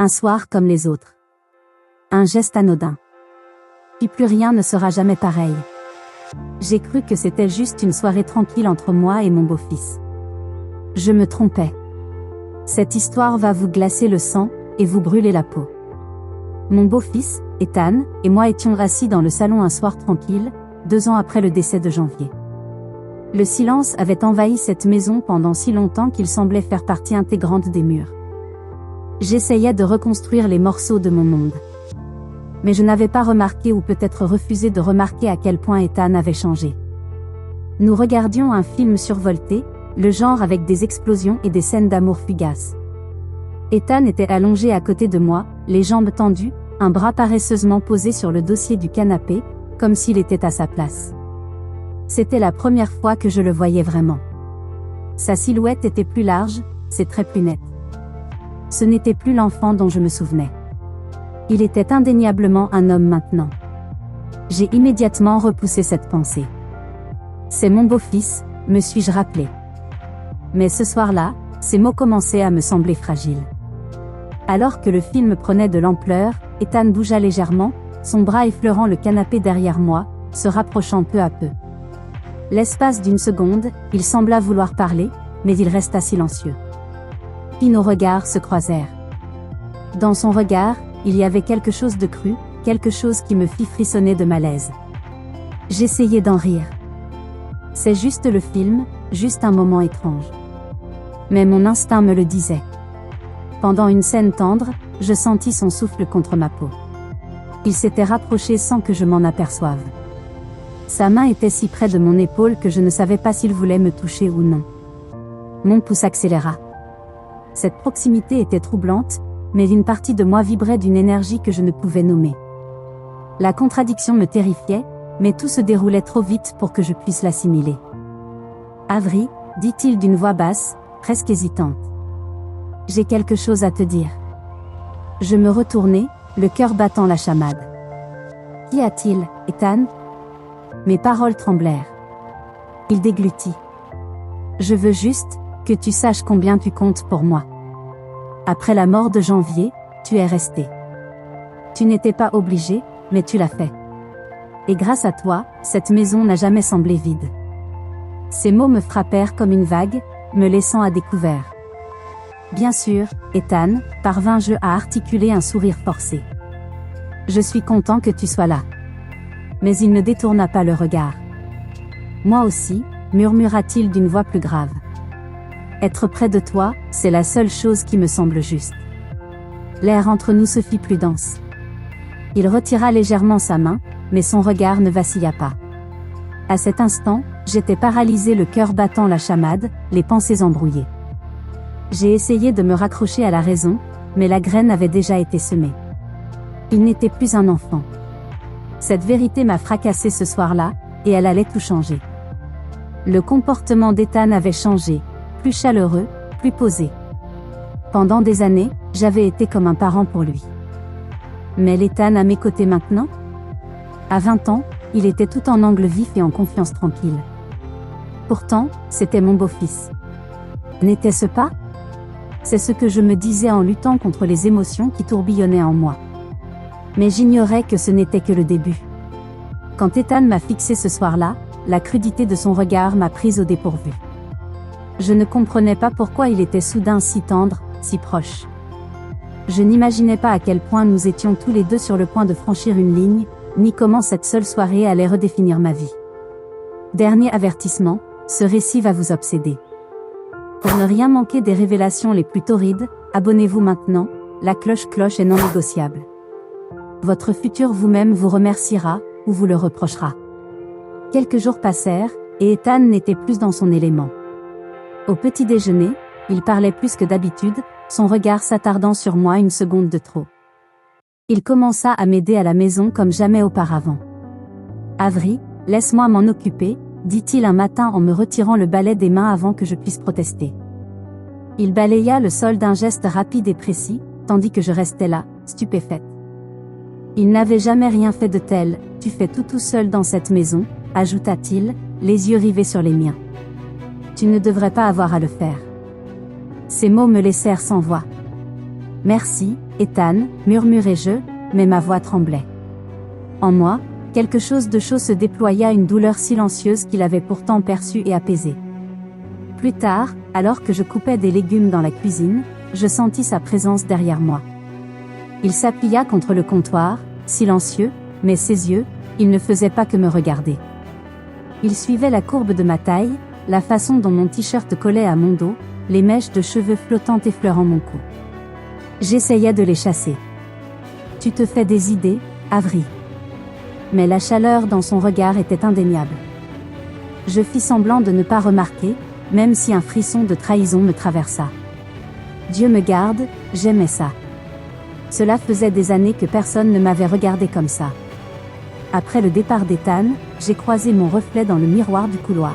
Un soir comme les autres. Un geste anodin. Puis plus rien ne sera jamais pareil. J'ai cru que c'était juste une soirée tranquille entre moi et mon beau-fils. Je me trompais. Cette histoire va vous glacer le sang et vous brûler la peau. Mon beau-fils, Ethan, et moi étions assis dans le salon un soir tranquille, 2 ans après le décès de Janvier. Le silence avait envahi cette maison pendant si longtemps qu'il semblait faire partie intégrante des murs. J'essayais de reconstruire les morceaux de mon monde. Mais je n'avais pas remarqué ou peut-être refusé de remarquer à quel point Ethan avait changé. Nous regardions un film survolté, le genre avec des explosions et des scènes d'amour fugaces. Ethan était allongé à côté de moi, les jambes tendues, un bras paresseusement posé sur le dossier du canapé, comme s'il était à sa place. C'était la première fois que je le voyais vraiment. Sa silhouette était plus large, ses traits plus nets. Ce n'était plus l'enfant dont je me souvenais. Il était indéniablement un homme maintenant. J'ai immédiatement repoussé cette pensée. C'est mon beau-fils, me suis-je rappelé. Mais ce soir-là, ces mots commençaient à me sembler fragiles. Alors que le film prenait de l'ampleur, Ethan bougea légèrement, son bras effleurant le canapé derrière moi, se rapprochant peu à peu. L'espace d'une seconde, il sembla vouloir parler, mais il resta silencieux. Puis nos regards se croisèrent. Dans son regard, il y avait quelque chose de cru, quelque chose qui me fit frissonner de malaise. J'essayais d'en rire. C'est juste le film, juste un moment étrange. Mais mon instinct me le disait. Pendant une scène tendre, je sentis son souffle contre ma peau. Il s'était rapproché sans que je m'en aperçoive. Sa main était si près de mon épaule que je ne savais pas s'il voulait me toucher ou non. Mon pouce accéléra. Cette proximité était troublante, mais une partie de moi vibrait d'une énergie que je ne pouvais nommer. La contradiction me terrifiait, mais tout se déroulait trop vite pour que je puisse l'assimiler. « Avery », dit-il d'une voix basse, presque hésitante. « J'ai quelque chose à te dire. » Je me retournai, le cœur battant la chamade. « Qu'y a-t-il, Ethan ?» Mes paroles tremblèrent. Il déglutit. « Je veux juste que tu saches combien tu comptes pour moi. Après la mort de Janvier, tu es resté. Tu n'étais pas obligé, mais tu l'as fait. Et grâce à toi, cette maison n'a jamais semblé vide. » Ces mots me frappèrent comme une vague, me laissant à découvert. Bien sûr, Ethan, parvins-je à articuler un sourire forcé. Je suis content que tu sois là. Mais il ne détourna pas le regard. Moi aussi, murmura-t-il d'une voix plus grave. Être près de toi, c'est la seule chose qui me semble juste. L'air entre nous se fit plus dense. Il retira légèrement sa main, mais son regard ne vacilla pas. À cet instant, j'étais paralysé, le cœur battant la chamade, les pensées embrouillées. J'ai essayé de me raccrocher à la raison, mais la graine avait déjà été semée. Il n'était plus un enfant. Cette vérité m'a fracassé ce soir-là, et elle allait tout changer. Le comportement d'Ethan avait changé, plus chaleureux, plus posé. Pendant des années, j'avais été comme un parent pour lui. Mais l'Ethan à mes côtés maintenant ? À 20 ans, il était tout en angle vif et en confiance tranquille. Pourtant, c'était mon beau-fils. N'était-ce pas ? C'est ce que je me disais en luttant contre les émotions qui tourbillonnaient en moi. Mais j'ignorais que ce n'était que le début. Quand Ethan m'a fixé ce soir-là, la crudité de son regard m'a prise au dépourvu. Je ne comprenais pas pourquoi il était soudain si tendre, si proche. Je n'imaginais pas à quel point nous étions tous les deux sur le point de franchir une ligne, ni comment cette seule soirée allait redéfinir ma vie. Dernier avertissement, ce récit va vous obséder. Pour ne rien manquer des révélations les plus torrides, abonnez-vous maintenant, la cloche est non négociable. Votre futur vous-même vous remerciera, ou vous le reprochera. Quelques jours passèrent, et Ethan n'était plus dans son élément. Au petit déjeuner, il parlait plus que d'habitude, son regard s'attardant sur moi une seconde de trop. Il commença à m'aider à la maison comme jamais auparavant. « Avery, laisse-moi m'en occuper », dit-il un matin en me retirant le balai des mains avant que je puisse protester. Il balaya le sol d'un geste rapide et précis, tandis que je restais là, stupéfaite. Il n'avait jamais rien fait de tel, « Tu fais tout seul dans cette maison », ajouta-t-il, les yeux rivés sur les miens. « Tu ne devrais pas avoir à le faire. » Ces mots me laissèrent sans voix. Merci, Ethan, murmurai-je, mais ma voix tremblait. En moi, quelque chose de chaud se déploya, une douleur silencieuse qu'il avait pourtant perçue et apaisée. Plus tard, alors que je coupais des légumes dans la cuisine, je sentis sa présence derrière moi. Il s'appuya contre le comptoir, silencieux, mais ses yeux, ils ne faisaient pas que me regarder. Il suivait la courbe de ma taille, la façon dont mon t-shirt collait à mon dos, les mèches de cheveux flottantes effleurant mon cou. J'essayais de les chasser. Tu te fais des idées, Avery. Mais la chaleur dans son regard était indéniable. Je fis semblant de ne pas remarquer, même si un frisson de trahison me traversa. Dieu me garde, j'aimais ça. Cela faisait des années que personne ne m'avait regardé comme ça. Après le départ d'Ethan, j'ai croisé mon reflet dans le miroir du couloir.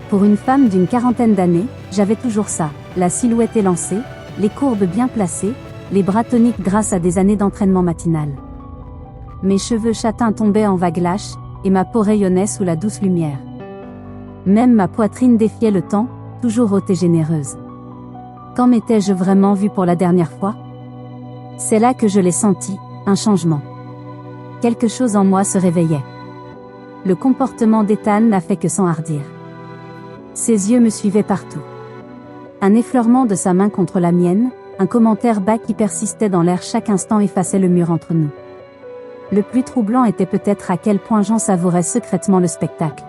Pour une femme d'une quarantaine d'années, j'avais toujours ça, la silhouette élancée, les courbes bien placées, les bras toniques grâce à des années d'entraînement matinal. Mes cheveux châtains tombaient en vagues lâches, et ma peau rayonnait sous la douce lumière. Même ma poitrine défiait le temps, toujours haute et généreuse. Quand m'étais-je vraiment vue pour la dernière fois? C'est là que je l'ai senti, un changement. Quelque chose en moi se réveillait. Le comportement d'Ethan n'a fait que s'enhardir. Ses yeux me suivaient partout. Un effleurement de sa main contre la mienne, un commentaire bas qui persistait dans l'air chaque instant effaçait le mur entre nous. Le plus troublant était peut-être à quel point j'en savourais secrètement le spectacle.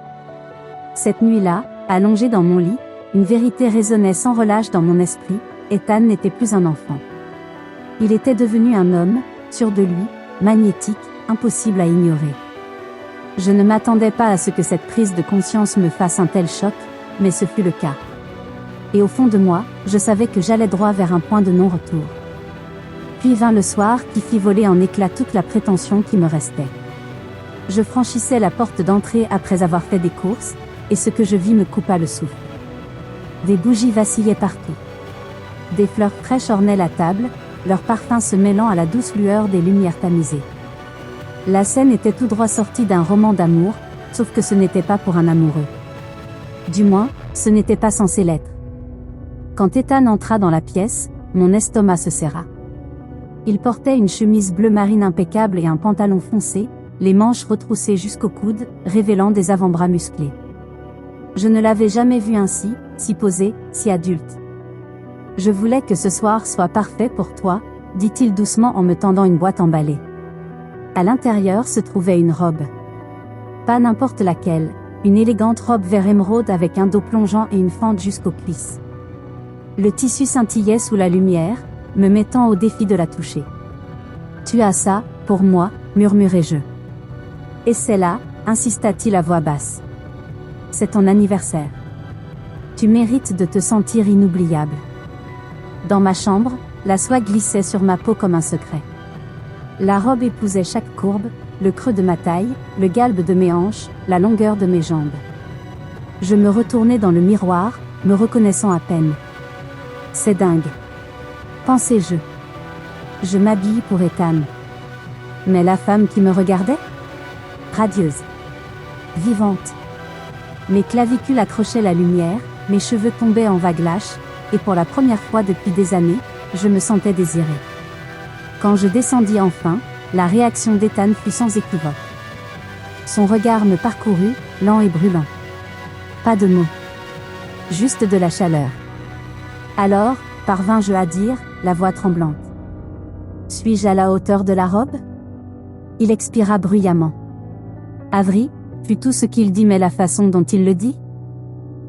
Cette nuit-là, allongé dans mon lit, une vérité résonnait sans relâche dans mon esprit, Ethan n'était plus un enfant. Il était devenu un homme, sûr de lui, magnétique, impossible à ignorer. Je ne m'attendais pas à ce que cette prise de conscience me fasse un tel choc, mais ce fut le cas. Et au fond de moi, je savais que j'allais droit vers un point de non-retour. Puis vint le soir qui fit voler en éclats toute la prétention qui me restait. Je franchissais la porte d'entrée après avoir fait des courses, et ce que je vis me coupa le souffle. Des bougies vacillaient partout. Des fleurs fraîches ornaient la table, leur parfum se mêlant à la douce lueur des lumières tamisées. La scène était tout droit sortie d'un roman d'amour, sauf que ce n'était pas pour un amoureux. Du moins, ce n'était pas censé l'être. Quand Ethan entra dans la pièce, mon estomac se serra. Il portait une chemise bleu marine impeccable et un pantalon foncé, les manches retroussées jusqu'au coude, révélant des avant-bras musclés. Je ne l'avais jamais vu ainsi, si posé, si adulte. « Je voulais que ce soir soit parfait pour toi », dit-il doucement en me tendant une boîte emballée. À l'intérieur se trouvait une robe. Pas n'importe laquelle, une élégante robe vert émeraude avec un dos plongeant et une fente jusqu'aux cuisses. Le tissu scintillait sous la lumière, me mettant au défi de la toucher. « Tu as ça, pour moi », murmurai-je. « Et c'est là », insista-t-il à voix basse. « C'est ton anniversaire. Tu mérites de te sentir inoubliable. » Dans ma chambre, la soie glissait sur ma peau comme un secret. La robe épousait chaque courbe, le creux de ma taille, le galbe de mes hanches, la longueur de mes jambes. Je me retournai dans le miroir, me reconnaissant à peine. C'est dingue. Pensais-je. Je m'habille pour Ethan. Mais la femme qui me regardait? Radieuse. Vivante. Mes clavicules accrochaient la lumière, mes cheveux tombaient en vagues lâches, et pour la première fois depuis des années, je me sentais désirée. Quand je descendis enfin, la réaction d'Ethan fut sans équivoque. Son regard me parcourut, lent et brûlant. Pas de mots. Juste de la chaleur. Alors, parvins-je à dire, la voix tremblante. Suis-je à la hauteur de la robe? Il expira bruyamment. Avery, fut tout ce qu'il dit mais la façon dont il le dit?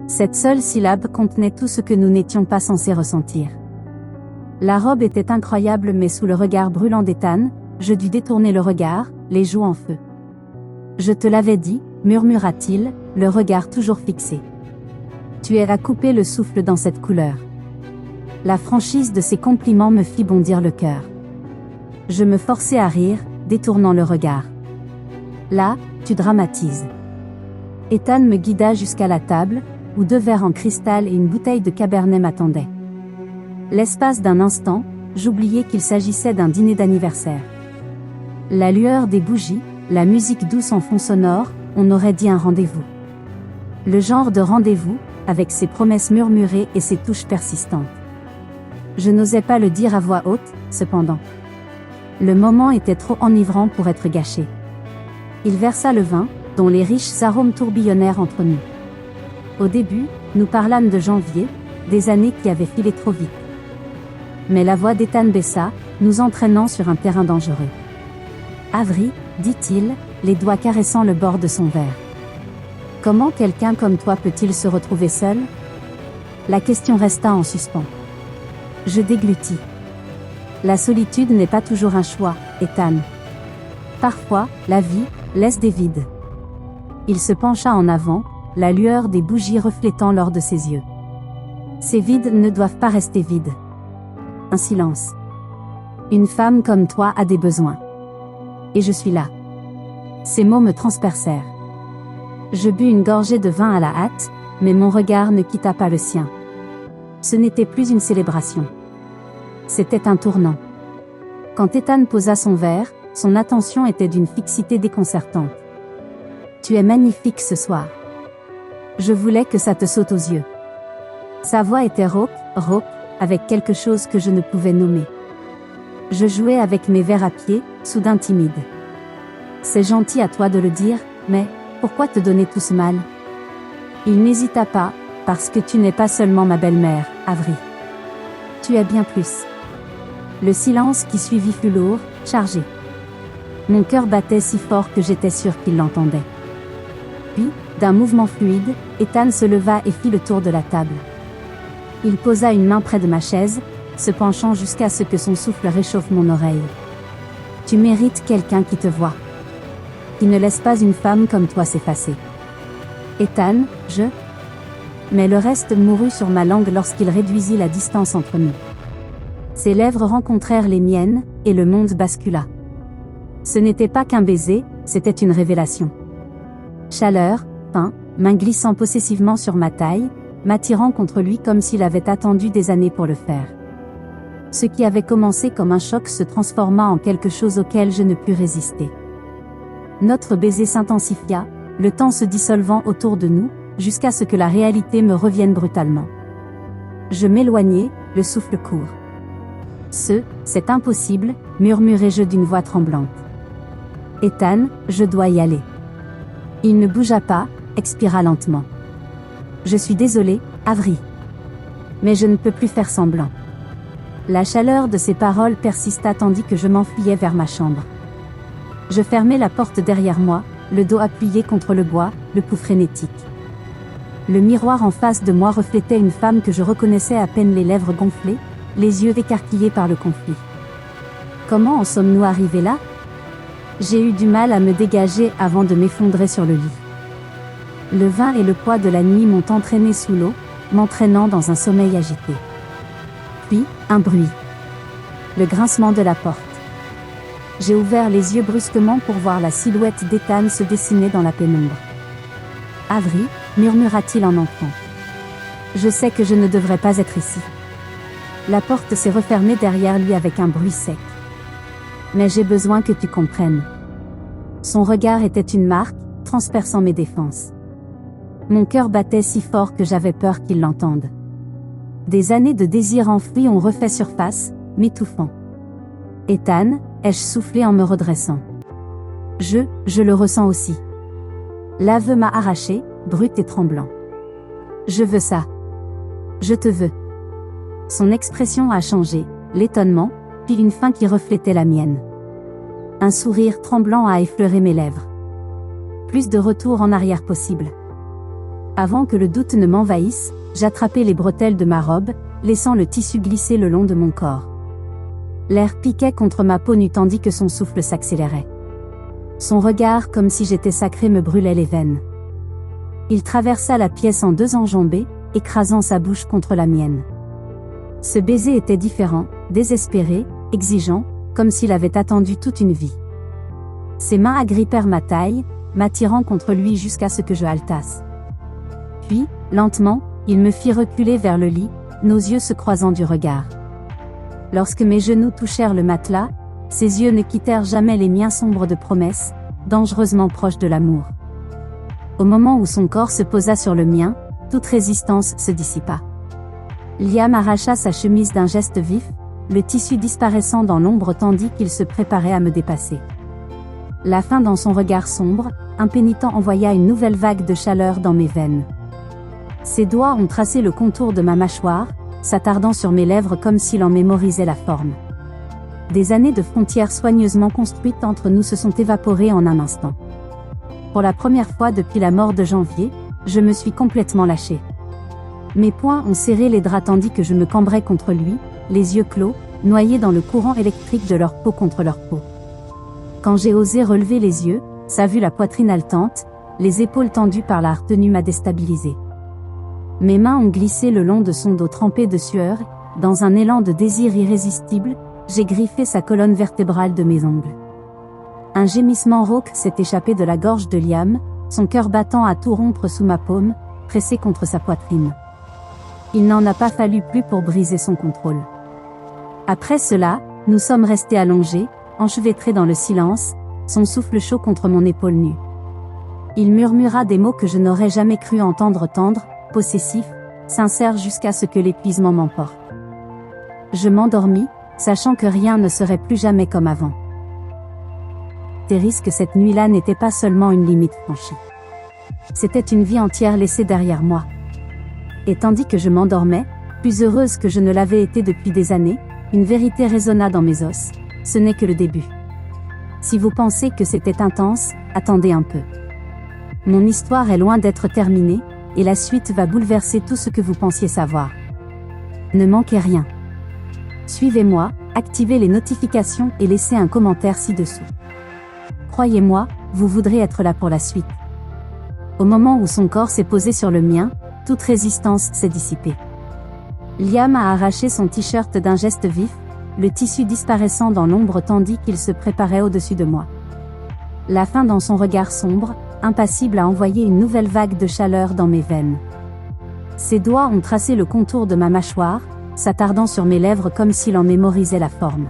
Cette seule syllabe contenait tout ce que nous n'étions pas censés ressentir. La robe était incroyable mais sous le regard brûlant d'Ethan, je dus détourner le regard, les joues en feu. Je te l'avais dit, murmura-t-il, le regard toujours fixé. Tu es à couper le souffle dans cette couleur. La franchise de ses compliments me fit bondir le cœur. Je me forçai à rire, détournant le regard. Là, tu dramatises. Ethan me guida jusqu'à la table, où 2 verres en cristal et une bouteille de cabernet m'attendaient. L'espace d'un instant, j'oubliai qu'il s'agissait d'un dîner d'anniversaire. La lueur des bougies, la musique douce en fond sonore, on aurait dit un rendez-vous. Le genre de rendez-vous, avec ses promesses murmurées et ses touches persistantes. Je n'osais pas le dire à voix haute, cependant. Le moment était trop enivrant pour être gâché. Il versa le vin, dont les riches arômes tourbillonnèrent entre nous. Au début, nous parlâmes de janvier, des années qui avaient filé trop vite. Mais la voix d'Ethan baissa, nous entraînant sur un terrain dangereux. Avery, dit-il, les doigts caressant le bord de son verre. Comment quelqu'un comme toi peut-il se retrouver seul? La question resta en suspens. Je déglutis. La solitude n'est pas toujours un choix, Ethan. Parfois, la vie laisse des vides. Il se pencha en avant, la lueur des bougies reflétant l'or de ses yeux. Ces vides ne doivent pas rester vides. Un silence. Une femme comme toi a des besoins. Et je suis là. Ces mots me transpercèrent. Je bus une gorgée de vin à la hâte, mais mon regard ne quitta pas le sien. Ce n'était plus une célébration. C'était un tournant. Quand Ethan posa son verre, son attention était d'une fixité déconcertante. Tu es magnifique ce soir. Je voulais que ça te saute aux yeux. Sa voix était rauque, avec quelque chose que je ne pouvais nommer. Je jouais avec mes verres à pied, soudain timide. C'est gentil à toi de le dire, mais pourquoi te donner tout ce mal? Il n'hésita pas, parce que tu n'es pas seulement ma belle-mère, Avery. Tu es bien plus. Le silence qui suivit fut lourd, chargé. Mon cœur battait si fort que j'étais sûre qu'il l'entendait. Puis, d'un mouvement fluide, Ethan se leva et fit le tour de la table. Il posa une main près de ma chaise, se penchant jusqu'à ce que son souffle réchauffe mon oreille. Tu mérites quelqu'un qui te voit. Qui ne laisse pas une femme comme toi s'effacer. Ethan, Mais le reste mourut sur ma langue lorsqu'il réduisit la distance entre nous. Ses lèvres rencontrèrent les miennes, et le monde bascula. Ce n'était pas qu'un baiser, c'était une révélation. Chaleur, pain, main glissant possessivement sur ma taille, m'attirant contre lui comme s'il avait attendu des années pour le faire. Ce qui avait commencé comme un choc se transforma en quelque chose auquel je ne pus résister. Notre baiser s'intensifia, le temps se dissolvant autour de nous, jusqu'à ce que la réalité me revienne brutalement. Je m'éloignai, le souffle court. C'est impossible, murmurai-je d'une voix tremblante. Ethan, je dois y aller. Il ne bougea pas, expira lentement. Je suis désolé, Avery. Mais je ne peux plus faire semblant. La chaleur de ses paroles persista tandis que je m'enfuyais vers ma chambre. Je fermai la porte derrière moi, le dos appuyé contre le bois, le pouls frénétique. Le miroir en face de moi reflétait une femme que je reconnaissais à peine, les lèvres gonflées, les yeux écarquillés par le conflit. Comment en sommes-nous arrivés là? J'ai eu du mal à me dégager avant de m'effondrer sur le lit. Le vin et le poids de la nuit m'ont entraîné sous l'eau, m'entraînant dans un sommeil agité. Puis, un bruit. Le grincement de la porte. J'ai ouvert les yeux brusquement pour voir la silhouette d'Ethan se dessiner dans la pénombre. Avery, murmura-t-il en entrant. Je sais que je ne devrais pas être ici. La porte s'est refermée derrière lui avec un bruit sec. Mais j'ai besoin que tu comprennes. Son regard était une marque, transperçant mes défenses. Mon cœur battait si fort que j'avais peur qu'il l'entende. Des années de désir enfoui ont refait surface, m'étouffant. Ethan, ai-je soufflé en me redressant. Je le ressens aussi. L'aveu m'a arraché, brut et tremblant. Je veux ça. Je te veux. Son expression a changé, l'étonnement, puis une faim qui reflétait la mienne. Un sourire tremblant a effleuré mes lèvres. Plus de retour en arrière possible. Avant que le doute ne m'envahisse, j'attrapai les bretelles de ma robe, laissant le tissu glisser le long de mon corps. L'air piquait contre ma peau nue tandis que son souffle s'accélérait. Son regard, comme si j'étais sacrée, me brûlait les veines. Il traversa la pièce en deux enjambées, écrasant sa bouche contre la mienne. Ce baiser était différent, désespéré, exigeant, comme s'il avait attendu toute une vie. Ses mains agrippèrent ma taille, m'attirant contre lui jusqu'à ce que je haletasse. Puis, lentement, il me fit reculer vers le lit, nos yeux se croisant du regard. Lorsque mes genoux touchèrent le matelas, ses yeux ne quittèrent jamais les miens, sombres de promesses, dangereusement proches de l'amour. Au moment où son corps se posa sur le mien, toute résistance se dissipa. Liam arracha sa chemise d'un geste vif, le tissu disparaissant dans l'ombre tandis qu'il se préparait à me dépasser. La faim dans son regard sombre, impénitent envoya une nouvelle vague de chaleur dans mes veines. Ses doigts ont tracé le contour de ma mâchoire, s'attardant sur mes lèvres comme s'il en mémorisait la forme. Des années de frontières soigneusement construites entre nous se sont évaporées en un instant. Pour la première fois depuis la mort de janvier, je me suis complètement lâchée. Mes poings ont serré les draps tandis que je me cambrais contre lui, les yeux clos, noyés dans le courant électrique de leur peau contre leur peau. Quand j'ai osé relever les yeux, sa vue la poitrine haletante, les épaules tendues par la retenue m'a déstabilisée. Mes mains ont glissé le long de son dos trempé de sueur, dans un élan de désir irrésistible, j'ai griffé sa colonne vertébrale de mes ongles. Un gémissement rauque s'est échappé de la gorge de Liam, son cœur battant à tout rompre sous ma paume, pressé contre sa poitrine. Il n'en a pas fallu plus pour briser son contrôle. Après cela, nous sommes restés allongés, enchevêtrés dans le silence, son souffle chaud contre mon épaule nue. Il murmura des mots que je n'aurais jamais cru entendre tendres, possessifs, sincères jusqu'à ce que l'épuisement m'emporte. Je m'endormis, sachant que rien ne serait plus jamais comme avant. Tes risques cette nuit-là n'étaient pas seulement une limite franchie. C'était une vie entière laissée derrière moi. Et tandis que je m'endormais, plus heureuse que je ne l'avais été depuis des années, une vérité résonna dans mes os, ce n'est que le début. Si vous pensez que c'était intense, attendez un peu. Mon histoire est loin d'être terminée, et la suite va bouleverser tout ce que vous pensiez savoir. Ne manquez rien. Suivez-moi, activez les notifications et laissez un commentaire ci-dessous. Croyez-moi, vous voudrez être là pour la suite. Au moment où son corps s'est posé sur le mien, toute résistance s'est dissipée. Liam a arraché son t-shirt d'un geste vif, le tissu disparaissant dans l'ombre tandis qu'il se préparait au-dessus de moi. La faim dans son regard sombre, impassible à envoyer une nouvelle vague de chaleur dans mes veines. Ses doigts ont tracé le contour de ma mâchoire, s'attardant sur mes lèvres comme s'il en mémorisait la forme.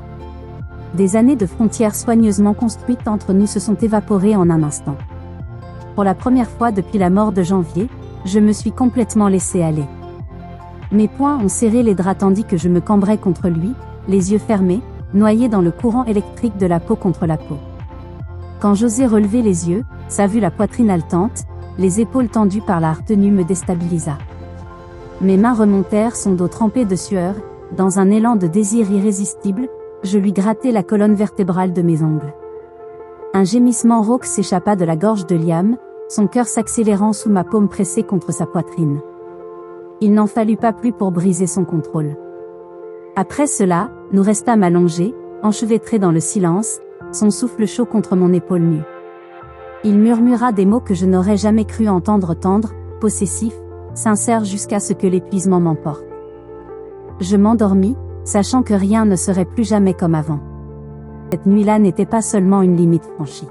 Des années de frontières soigneusement construites entre nous se sont évaporées en un instant. Pour la première fois depuis la mort de janvier, je me suis complètement laissée aller. Mes poings ont serré les draps tandis que je me cambrais contre lui, les yeux fermés, noyés dans le courant électrique de la peau contre la peau. Quand j'osai relever les yeux, sa vue la poitrine haletante, les épaules tendues par la retenue me déstabilisa. Mes mains remontèrent son dos trempé de sueur, dans un élan de désir irrésistible, je lui grattai la colonne vertébrale de mes ongles. Un gémissement rauque s'échappa de la gorge de Liam, son cœur s'accélérant sous ma paume pressée contre sa poitrine. Il n'en fallut pas plus pour briser son contrôle. Après cela, nous restâmes allongés, enchevêtrés dans le silence, son souffle chaud contre mon épaule nue. Il murmura des mots que je n'aurais jamais cru entendre tendres, possessifs, sincères jusqu'à ce que l'épuisement m'emporte. Je m'endormis, sachant que rien ne serait plus jamais comme avant. Cette nuit-là n'était pas seulement une limite franchie.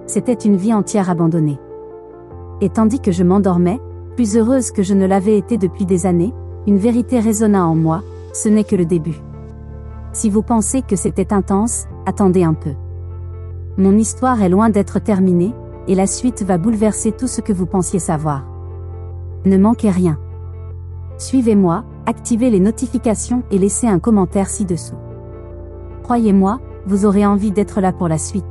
C'était une vie entière abandonnée. Et tandis que je m'endormais, plus heureuse que je ne l'avais été depuis des années, une vérité résonna en moi, ce n'est que le début. Si vous pensez que c'était intense, attendez un peu. Mon histoire est loin d'être terminée, et la suite va bouleverser tout ce que vous pensiez savoir. Ne manquez rien. Suivez-moi, activez les notifications et laissez un commentaire ci-dessous. Croyez-moi, vous aurez envie d'être là pour la suite.